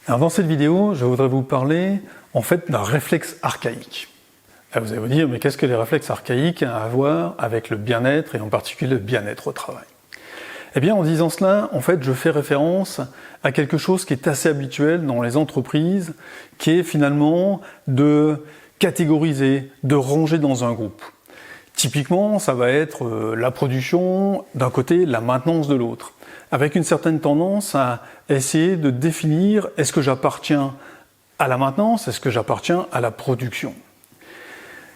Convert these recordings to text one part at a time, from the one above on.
Alors dans cette vidéo, je voudrais vous parler en fait d'un réflexe archaïque. Alors vous allez vous dire, mais qu'est-ce que les réflexes archaïques ont à voir avec le bien-être et en particulier le bien-être au travail? Eh bien en disant cela, en fait je fais référence à quelque chose qui est assez habituel dans les entreprises, qui est finalement de catégoriser, de ranger dans un groupe. Typiquement, ça va être la production d'un côté, la maintenance de l'autre, avec une certaine tendance à essayer de définir est-ce que j'appartiens à la maintenance, est-ce que j'appartiens à la production.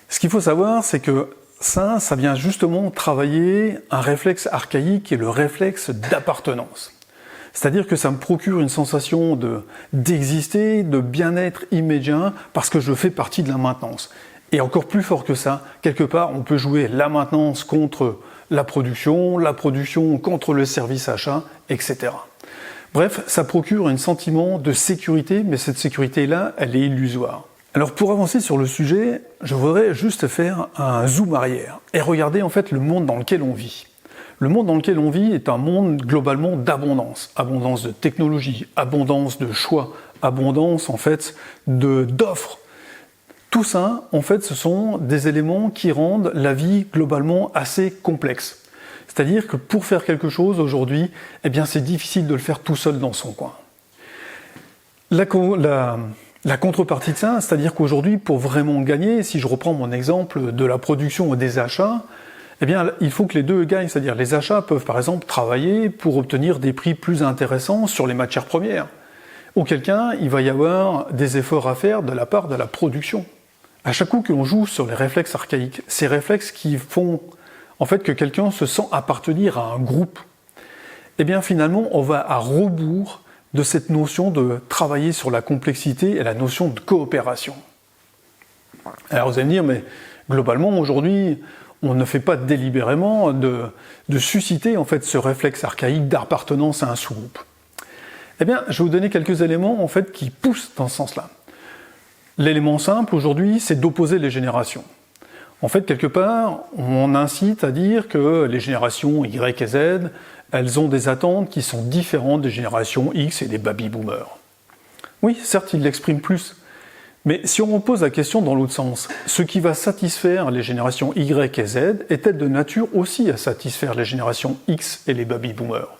Ce qu'il faut savoir, c'est que ça vient justement travailler un réflexe archaïque qui est le réflexe d'appartenance. C'est-à-dire que ça me procure une sensation d'exister, de bien-être immédiat, parce que je fais partie de la maintenance. Et encore plus fort que ça, quelque part, on peut jouer la maintenance contre la production contre le service achat, etc. Bref, ça procure un sentiment de sécurité, mais cette sécurité-là, elle est illusoire. Alors pour avancer sur le sujet, je voudrais juste faire un zoom arrière et regarder en fait le monde dans lequel on vit. Le monde dans lequel on vit est un monde globalement d'abondance. Abondance de technologie, abondance de choix, abondance en fait d'offres. Tout ça, en fait, ce sont des éléments qui rendent la vie globalement assez complexe. C'est-à-dire que pour faire quelque chose aujourd'hui, eh bien c'est difficile de le faire tout seul dans son coin. La contrepartie de ça, c'est-à-dire qu'aujourd'hui, pour vraiment gagner, si je reprends mon exemple de la production ou des achats, eh bien il faut que les deux gagnent, c'est-à-dire les achats peuvent par exemple travailler pour obtenir des prix plus intéressants sur les matières premières. Auquel cas, il va y avoir des efforts à faire de la part de la production. À chaque coup que l'on joue sur les réflexes archaïques, ces réflexes qui font en fait que quelqu'un se sent appartenir à un groupe, eh bien finalement on va à rebours de cette notion de travailler sur la complexité et la notion de coopération. Alors vous allez me dire, mais globalement aujourd'hui, on ne fait pas délibérément de susciter en fait ce réflexe archaïque d'appartenance à un sous-groupe. Eh bien, je vais vous donner quelques éléments en fait qui poussent dans ce sens-là. L'élément simple aujourd'hui, c'est d'opposer les générations. En fait, quelque part, on incite à dire que les générations Y et Z, elles ont des attentes qui sont différentes des générations X et des baby-boomers. Oui, certes, ils l'expriment plus, mais si on pose la question dans l'autre sens, ce qui va satisfaire les générations Y et Z est-elle de nature aussi à satisfaire les générations X et les baby-boomers?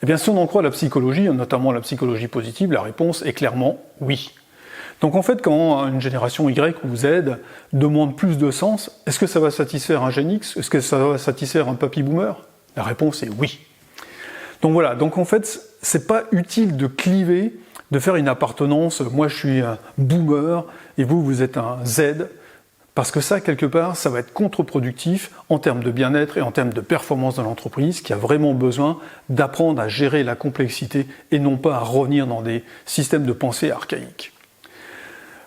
Eh bien, si on en croit la psychologie, notamment la psychologie positive, la réponse est clairement oui. Donc en fait, quand une génération Y ou Z demande plus de sens, est-ce que ça va satisfaire un Gen X? Est-ce que ça va satisfaire un papy boomer? La réponse est oui. Donc voilà, donc en fait, c'est pas utile de cliver, de faire une appartenance, moi je suis un boomer et vous êtes un Z, parce que ça, quelque part, ça va être contre-productif en termes de bien-être et en termes de performance de l'entreprise qui a vraiment besoin d'apprendre à gérer la complexité et non pas à revenir dans des systèmes de pensée archaïques.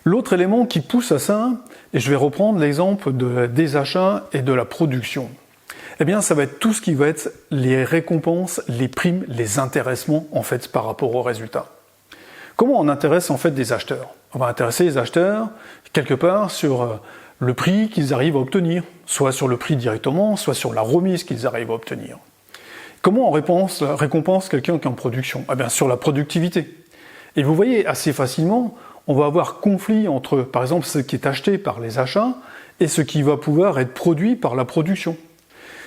L'autre élément qui pousse à ça, et je vais reprendre l'exemple des achats et de la production, eh bien ça va être tout ce qui va être les récompenses, les primes, les intéressements en fait par rapport aux résultats. Comment on intéresse en fait des acheteurs? On va intéresser les acheteurs quelque part sur le prix qu'ils arrivent à obtenir, soit sur le prix directement, soit sur la remise qu'ils arrivent à obtenir. Comment on récompense quelqu'un qui est en production? Eh bien sur la productivité. Et vous voyez assez facilement, on va avoir conflit entre, par exemple, ce qui est acheté par les achats et ce qui va pouvoir être produit par la production.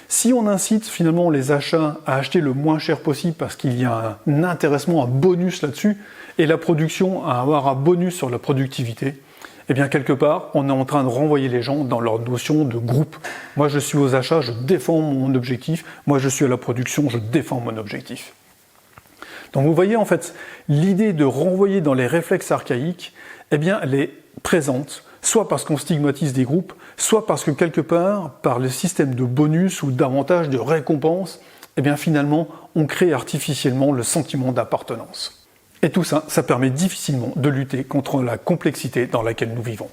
Si on incite finalement les achats à acheter le moins cher possible parce qu'il y a un intéressement, un bonus là-dessus, et la production à avoir un bonus sur la productivité, eh bien quelque part, on est en train de renvoyer les gens dans leur notion de groupe. Moi je suis aux achats, je défends mon objectif, moi je suis à la production, je défends mon objectif. Donc vous voyez en fait, l'idée de renvoyer dans les réflexes archaïques, eh bien elle est présente, soit parce qu'on stigmatise des groupes, soit parce que quelque part, par le système de bonus ou d'avantages, de récompenses, eh bien finalement, on crée artificiellement le sentiment d'appartenance. Et tout ça, ça permet difficilement de lutter contre la complexité dans laquelle nous vivons.